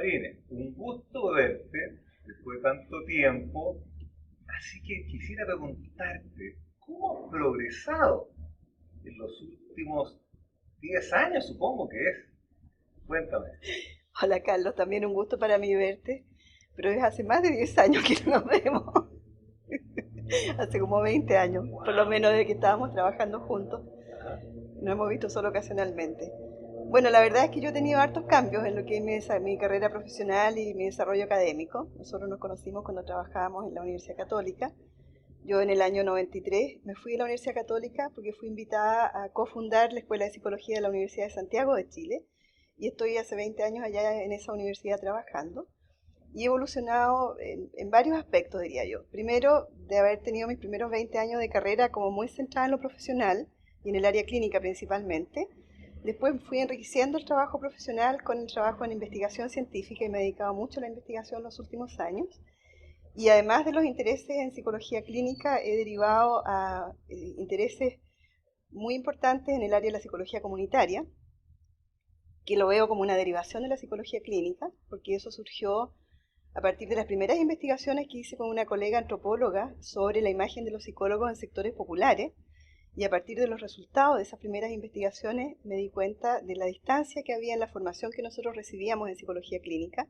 Sabine, un gusto verte después de tanto tiempo, así que quisiera preguntarte, ¿cómo has progresado en los últimos 10 años, supongo que es? Cuéntame. Hola Carlos, también un gusto para mí verte, pero es hace más de 10 años que no nos vemos, hace como 20 años, por lo menos Wow. de que estábamos trabajando juntos, Ajá. nos hemos visto solo ocasionalmente. Bueno, la verdad es que yo he tenido hartos cambios en lo que es mi carrera profesional y mi desarrollo académico. Nosotros nos conocimos cuando trabajábamos en la Universidad Católica. Yo en el año 93 me fui a la Universidad Católica porque fui invitada a cofundar la Escuela de Psicología de la Universidad de Santiago de Chile y estoy hace 20 años allá en esa universidad trabajando y he evolucionado en varios aspectos, diría yo. Primero, de haber tenido mis primeros 20 años de carrera como muy centrada en lo profesional y en el área clínica principalmente. Después fui enriqueciendo el trabajo profesional con el trabajo en investigación científica y me he dedicado mucho a la investigación en los últimos años. Y además de los intereses en psicología clínica, he derivado a intereses muy importantes en el área de la psicología comunitaria, que lo veo como una derivación de la psicología clínica, porque eso surgió a partir de las primeras investigaciones que hice con una colega antropóloga sobre la imagen de los psicólogos en sectores populares, y a partir de los resultados de esas primeras investigaciones me di cuenta de la distancia que había en la formación que nosotros recibíamos en psicología clínica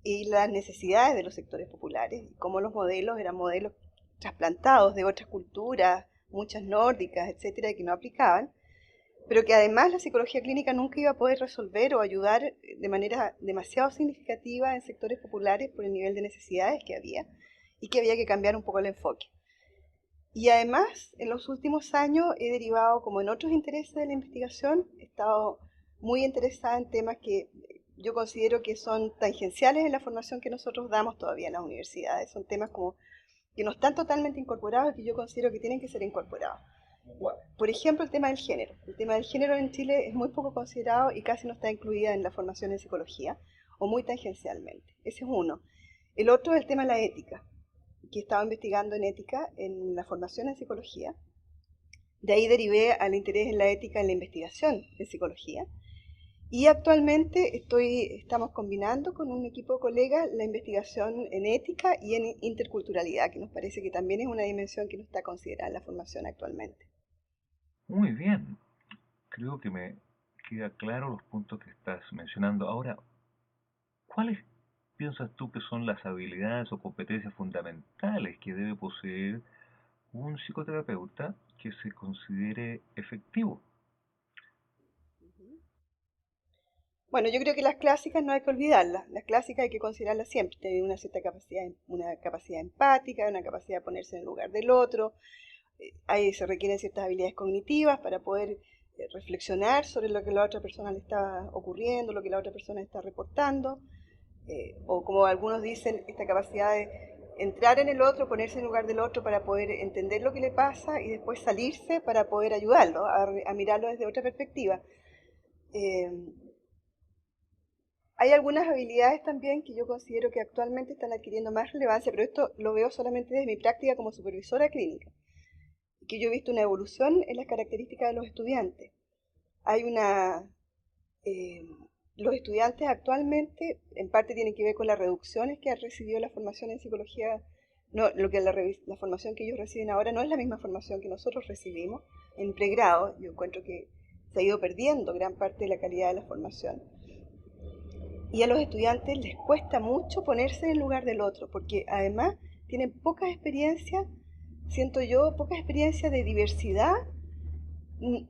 y las necesidades de los sectores populares, y cómo los modelos eran modelos trasplantados de otras culturas, muchas nórdicas, etcétera, que no aplicaban, pero que además la psicología clínica nunca iba a poder resolver o ayudar de manera demasiado significativa en sectores populares por el nivel de necesidades que había y que había que cambiar un poco el enfoque. Y además, en los últimos años he derivado, como en otros intereses de la investigación, he estado muy interesada en temas que yo considero que son tangenciales en la formación que nosotros damos todavía en las universidades. Son temas como que no están totalmente incorporados y que yo considero que tienen que ser incorporados. Bueno, Por ejemplo, el tema del género. El tema del género en Chile es muy poco considerado y casi no está incluida en la formación en psicología, o muy tangencialmente. Ese es uno. El otro es el tema de la ética, que he estado investigando en ética en la formación en psicología. De ahí derivé al interés en la ética en la investigación en psicología. Y actualmente estamos combinando con un equipo de colegas la investigación en ética y en interculturalidad, que nos parece que también es una dimensión que no está considerada en la formación actualmente. muy bien. Creo que me queda claro los puntos que estás mencionando. Ahora, ¿cuáles piensas tú que son las habilidades o competencias fundamentales que debe poseer un psicoterapeuta que se considere efectivo? Bueno, yo creo que las clásicas no hay que olvidarlas. Las clásicas hay que considerarlas siempre. Tener una cierta capacidad, una capacidad empática, una capacidad de ponerse en el lugar del otro. Ahí se requieren ciertas habilidades cognitivas para poder reflexionar sobre lo que la otra persona le está ocurriendo, lo que la otra persona está reportando. O como algunos dicen, esta capacidad de entrar en el otro, ponerse en el lugar del otro para poder entender lo que le pasa y después salirse para poder ayudarlo, a mirarlo desde otra perspectiva. Eh, Hay algunas habilidades también que yo considero que actualmente están adquiriendo más relevancia, pero esto lo veo solamente desde mi práctica como supervisora clínica, que yo he visto una evolución en las características de los estudiantes. Hay una... eh, los estudiantes actualmente, en parte tienen que ver con las reducciones que ha recibido la formación en psicología, no, lo que la formación que ellos reciben ahora no es la misma formación que nosotros recibimos en pregrado. Yo encuentro que se ha ido perdiendo gran parte de la calidad de la formación. Y a los estudiantes les cuesta mucho ponerse en el lugar del otro, porque además tienen poca experiencia, siento yo, poca experiencia de diversidad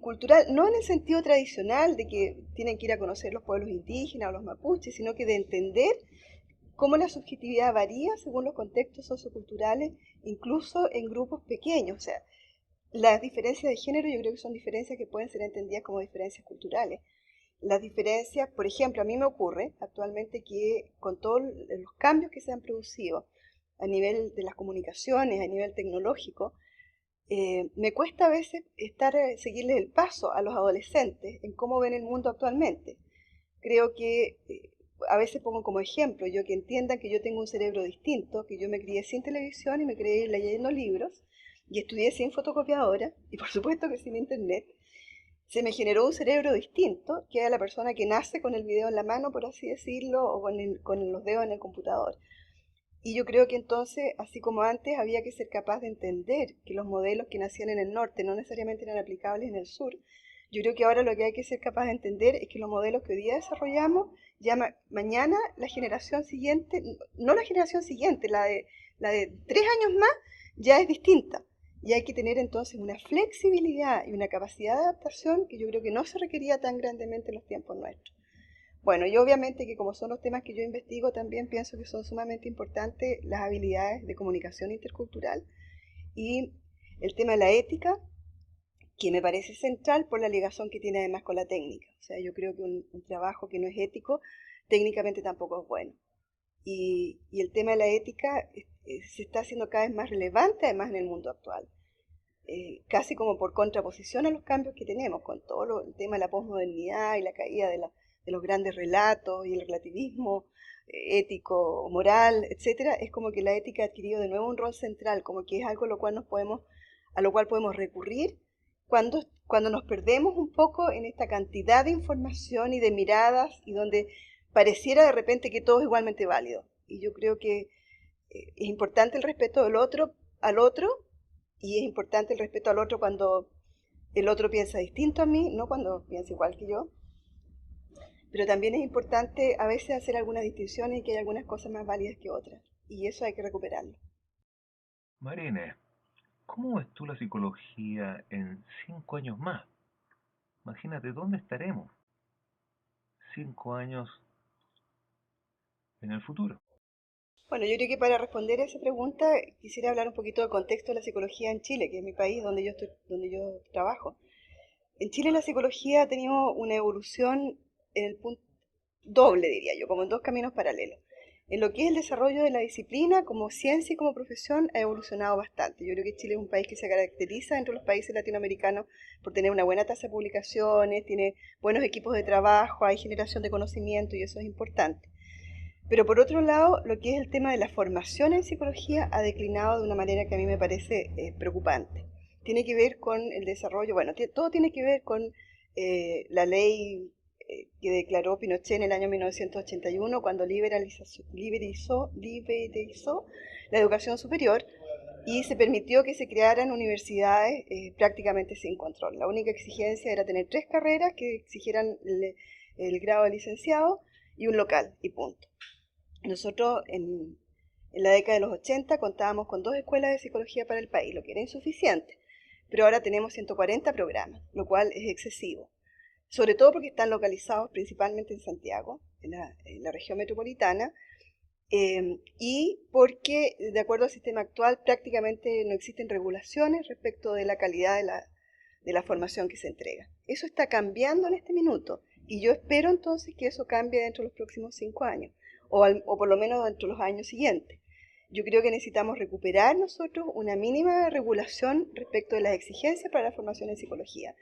cultural, no en el sentido tradicional de que tienen que ir a conocer los pueblos indígenas o los mapuches, sino que de entender cómo la subjetividad varía según los contextos socioculturales, incluso en grupos pequeños. O sea, las diferencias de género yo creo que son diferencias que pueden ser entendidas como diferencias culturales. Las diferencias, por ejemplo, a mí me ocurre actualmente que con todos los cambios que se han producido a nivel de las comunicaciones, a nivel tecnológico, me cuesta a veces seguirles el paso a los adolescentes en cómo ven el mundo actualmente. Creo que a veces pongo como ejemplo, yo que entiendan que yo tengo un cerebro distinto, que yo me crié sin televisión y me crié leyendo libros y estudié sin fotocopiadora y por supuesto que sin internet. se me generó un cerebro distinto que a la persona que nace con el video en la mano, por así decirlo, o con los dedos en el computador. Y yo creo que entonces, así como antes, había que ser capaz de entender que los modelos que nacían en el norte no necesariamente eran aplicables en el sur. Yo creo que ahora lo que hay que ser capaz de entender es que los modelos que hoy día desarrollamos, ya mañana la generación siguiente, no la generación siguiente, la de 3 años más, ya es distinta. Y hay que tener entonces una flexibilidad y una capacidad de adaptación que yo creo que no se requería tan grandemente en los tiempos nuestros. Bueno, y obviamente que como son los temas que yo investigo, también pienso que son sumamente importantes las habilidades de comunicación intercultural y el tema de la ética, que me parece central por la ligación que tiene además con la técnica. O sea, yo creo que un trabajo que no es ético, técnicamente tampoco es bueno. Y el tema de la ética se está haciendo cada vez más relevante además en el mundo actual. Casi como por contraposición a los cambios que tenemos, con todo el tema de la posmodernidad y la caída de los grandes relatos y el relativismo ético, moral, etcétera, es como que la ética ha adquirido de nuevo un rol central, como que es algo a lo cual podemos recurrir cuando nos perdemos un poco en esta cantidad de información y de miradas y donde pareciera de repente que todo es igualmente válido. Y yo creo que es importante el respeto al otro, y es importante el respeto al otro cuando el otro piensa distinto a mí, no cuando piensa igual que yo. Pero también es importante a veces hacer algunas distinciones y que hay algunas cosas más válidas que otras. Y eso hay que recuperarlo. Marine, ¿cómo ves tú la psicología en 5 años más? Imagínate, ¿dónde estaremos 5 años en el futuro? Bueno, yo creo que para responder a esa pregunta quisiera hablar un poquito del contexto de la psicología en Chile, que es mi país donde yo trabajo. En Chile la psicología ha tenido una evolución en el punto doble, diría yo, como en dos caminos paralelos. En lo que es el desarrollo de la disciplina como ciencia y como profesión ha evolucionado bastante. Yo creo que Chile es un país que se caracteriza entre los países latinoamericanos por tener una buena tasa de publicaciones, tiene buenos equipos de trabajo, hay generación de conocimiento y eso es importante. Pero por otro lado, lo que es el tema de la formación en psicología ha declinado de una manera que a mí me parece preocupante. Tiene que ver con el desarrollo, bueno, todo tiene que ver con la ley que declaró Pinochet en el año 1981 cuando liberizó la educación superior y se permitió que se crearan universidades prácticamente sin control. La única exigencia era tener 3 carreras que exigieran el grado de licenciado y un local, y punto. Nosotros en la década de los 80 contábamos con 2 escuelas de psicología para el país, lo que era insuficiente, pero ahora tenemos 140 programas, lo cual es excesivo, sobre todo porque están localizados principalmente en Santiago, en la región metropolitana, y porque, de acuerdo al sistema actual, prácticamente no existen regulaciones respecto de la calidad de la formación que se entrega. Eso está cambiando en este minuto, y yo espero entonces que eso cambie dentro de los próximos 5 años, o por lo menos dentro de los años siguientes. Yo creo que necesitamos recuperar nosotros una mínima regulación respecto de las exigencias para la formación en psicología,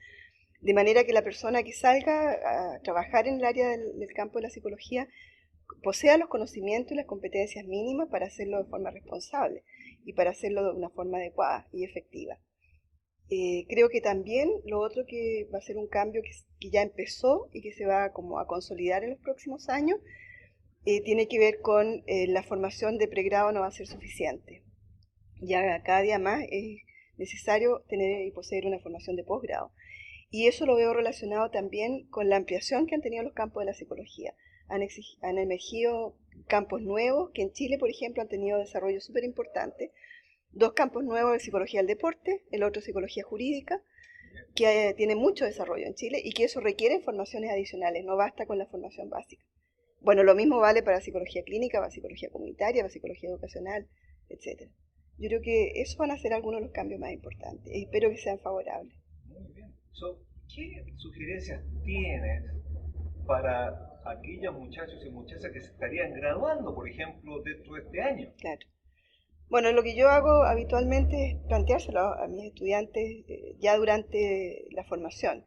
de manera que la persona que salga a trabajar en el área del campo de la psicología posea los conocimientos y las competencias mínimas para hacerlo de forma responsable y para hacerlo de una forma adecuada y efectiva. Creo que también lo otro que va a ser un cambio que ya empezó y que se va como a consolidar en los próximos años, tiene que ver con la formación de pregrado no va a ser suficiente. Ya cada día más es necesario tener y poseer una formación de posgrado. Y eso lo veo relacionado también con la ampliación que han tenido los campos de la psicología. Han emergido campos nuevos que en Chile, por ejemplo, han tenido desarrollo súper importante. 2 campos nuevos de psicología del deporte, el otro psicología jurídica, que tiene mucho desarrollo en Chile y que eso requiere formaciones adicionales, no basta con la formación básica. Bueno, lo mismo vale para psicología clínica, para psicología comunitaria, para psicología educacional, etcétera. Yo creo que esos van a ser algunos de los cambios más importantes y espero que sean favorables. Muy bien. ¿Qué sugerencias tienes para aquellos muchachos y muchachas que se estarían graduando, por ejemplo, dentro de este año? Claro. Bueno, lo que yo hago habitualmente es planteárselo a mis estudiantes ya durante la formación.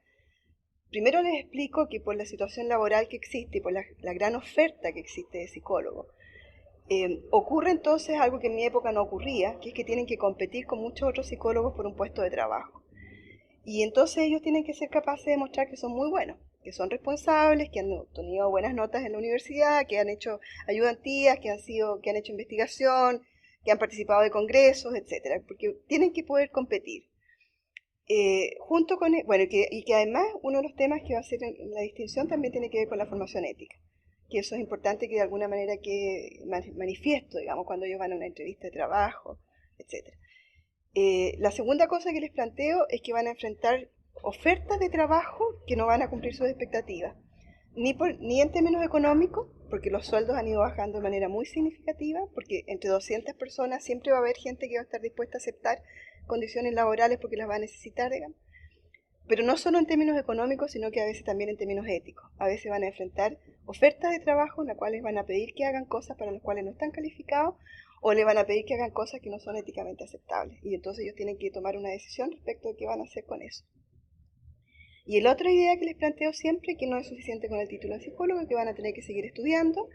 Primero les explico que por la situación laboral que existe y por la gran oferta que existe de psicólogos, ocurre entonces algo que en mi época no ocurría, que es que tienen que competir con muchos otros psicólogos por un puesto de trabajo. Y entonces ellos tienen que ser capaces de demostrar que son muy buenos, que son responsables, que han tenido buenas notas en la universidad, que han hecho ayudantías, que han hecho investigación, que han participado de congresos, etcétera, porque tienen que poder competir. Junto con, bueno, y que además uno de los temas que va a ser en la distinción también tiene que ver con la formación ética, que eso es importante que de alguna manera que manifiesto, digamos, cuando ellos van a una entrevista de trabajo, etcétera. La segunda cosa que les planteo es que van a enfrentar ofertas de trabajo que no van a cumplir sus expectativas, ni en términos económicos, porque los sueldos han ido bajando de manera muy significativa, porque entre 200 personas siempre va a haber gente que va a estar dispuesta a aceptar condiciones laborales porque las va a necesitar, digamos. Pero no solo en términos económicos, sino que a veces también en términos éticos. A veces van a enfrentar ofertas de trabajo en las cuales van a pedir que hagan cosas para las cuales no están calificados o le van a pedir que hagan cosas que no son éticamente aceptables. Y entonces ellos tienen que tomar una decisión respecto de qué van a hacer con eso. Y la otra idea que les planteo siempre, que no es suficiente con el título de psicólogo, que van a tener que seguir estudiando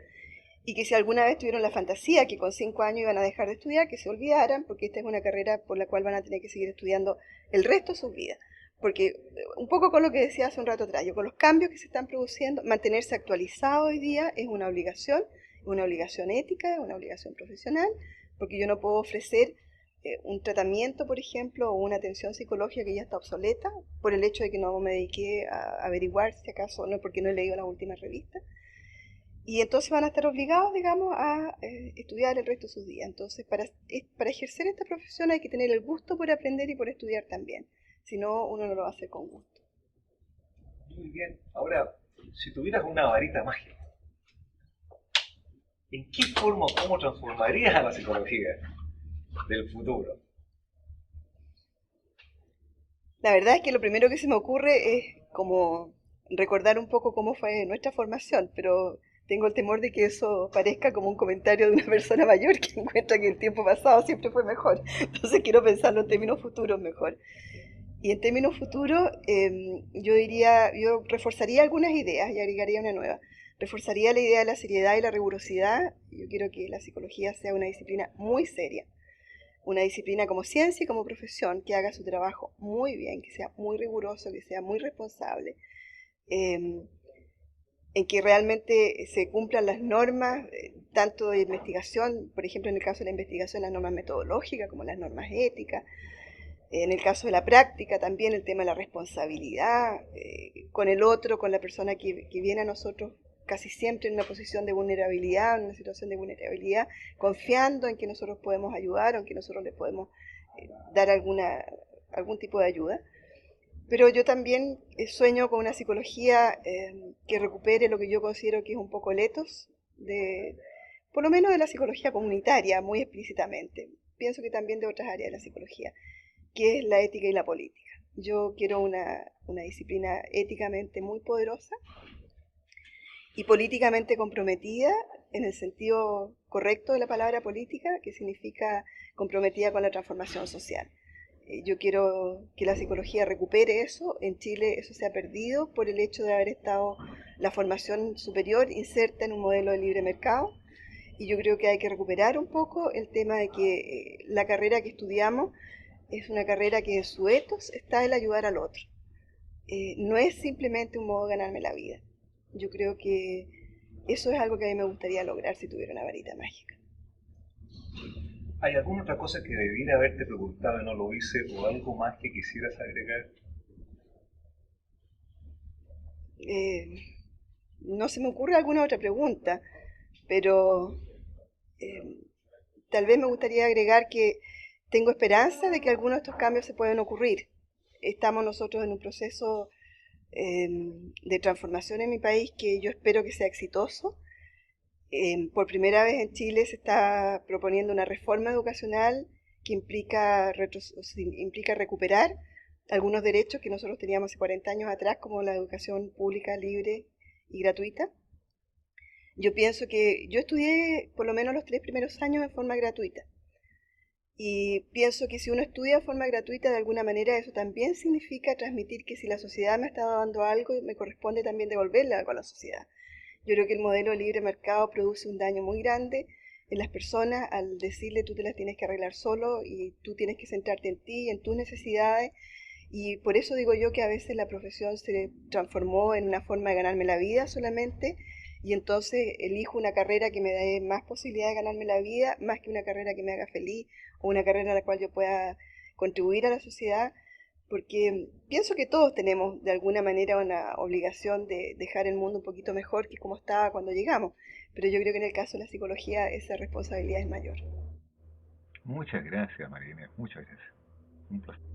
y que si alguna vez tuvieron la fantasía que con 5 años iban a dejar de estudiar, que se olvidaran, porque esta es una carrera por la cual van a tener que seguir estudiando el resto de sus vidas. Porque un poco con lo que decía hace un rato atrás, yo con los cambios que se están produciendo, mantenerse actualizado hoy día es una obligación ética, es una obligación profesional, porque yo no puedo ofrecer un tratamiento, por ejemplo, o una atención psicológica que ya está obsoleta, por el hecho de que no me dediqué a averiguar si acaso, no porque no he leído las últimas revistas. Y entonces van a estar obligados, digamos, a estudiar el resto de sus días. Entonces, para ejercer esta profesión hay que tener el gusto por aprender y por estudiar también. Si no, uno no lo va a hacer con gusto. Muy bien. Ahora, si tuvieras una varita mágica, ¿en qué forma o cómo transformarías a la psicología del futuro? La verdad es que lo primero que se me ocurre es como recordar un poco cómo fue nuestra formación, pero tengo el temor de que eso parezca como un comentario de una persona mayor que encuentra que el tiempo pasado siempre fue mejor. Entonces quiero pensarlo en términos futuros mejor. Y en términos futuros, yo reforzaría algunas ideas y agregaría una nueva. Reforzaría la idea de la seriedad y la rigurosidad. Yo quiero que la psicología sea una disciplina muy seria, una disciplina como ciencia y como profesión que haga su trabajo muy bien, que sea muy riguroso, que sea muy responsable, eh, en que realmente se cumplan las normas, tanto de investigación, por ejemplo, en el caso de la investigación, las normas metodológicas como las normas éticas, en el caso de la práctica también el tema de la responsabilidad con el otro, con la persona que viene a nosotros casi siempre en una posición de vulnerabilidad, en una situación de vulnerabilidad, confiando en que nosotros podemos ayudar o en que nosotros le podemos dar algún tipo de ayuda. Pero yo también sueño con una psicología que recupere lo que yo considero que es un poco el ethos, por lo menos de la psicología comunitaria, muy explícitamente. Pienso que también de otras áreas de la psicología, que es la ética y la política. Yo quiero una disciplina éticamente muy poderosa y políticamente comprometida en el sentido correcto de la palabra política, que significa comprometida con la transformación social. Yo quiero que la psicología recupere eso. En Chile eso se ha perdido por el hecho de haber estado la formación superior inserta en un modelo de libre mercado. Y yo creo que hay que recuperar un poco el tema de que la carrera que estudiamos es una carrera que en su ethos está el ayudar al otro. No es simplemente un modo de ganarme la vida. Yo creo que eso es algo que a mí me gustaría lograr si tuviera una varita mágica. ¿Hay alguna otra cosa que debiera haberte preguntado y no lo hice o algo más que quisieras agregar? Eh, no se me ocurre alguna otra pregunta, pero eh, tal vez me gustaría agregar que tengo esperanza de que algunos de estos cambios se pueden ocurrir. Estamos nosotros en un proceso eh, de transformación en mi país que yo espero que sea exitoso. Por primera vez en Chile se está proponiendo una reforma educacional que implica recuperar algunos derechos que nosotros teníamos hace 40 años atrás, como la educación pública, libre y gratuita. Yo pienso que yo estudié por lo menos los 3 primeros años en forma gratuita. Y pienso que si uno estudia de forma gratuita, de alguna manera eso también significa transmitir que si la sociedad me está dando algo, me corresponde también devolverle algo a la sociedad. Yo creo que el modelo de libre mercado produce un daño muy grande en las personas al decirle tú te las tienes que arreglar solo y tú tienes que centrarte en ti, en tus necesidades Y por eso digo yo que a veces la profesión se transformó en una forma de ganarme la vida solamente, y entonces elijo una carrera que me dé más posibilidad de ganarme la vida, más que una carrera que me haga feliz o una carrera en la cual yo pueda contribuir a la sociedad, porque pienso que todos tenemos de alguna manera una obligación de dejar el mundo un poquito mejor que como estaba cuando llegamos, pero yo creo que en el caso de la psicología esa responsabilidad es mayor. Muchas gracias, María Inés, muchas gracias. Un placer.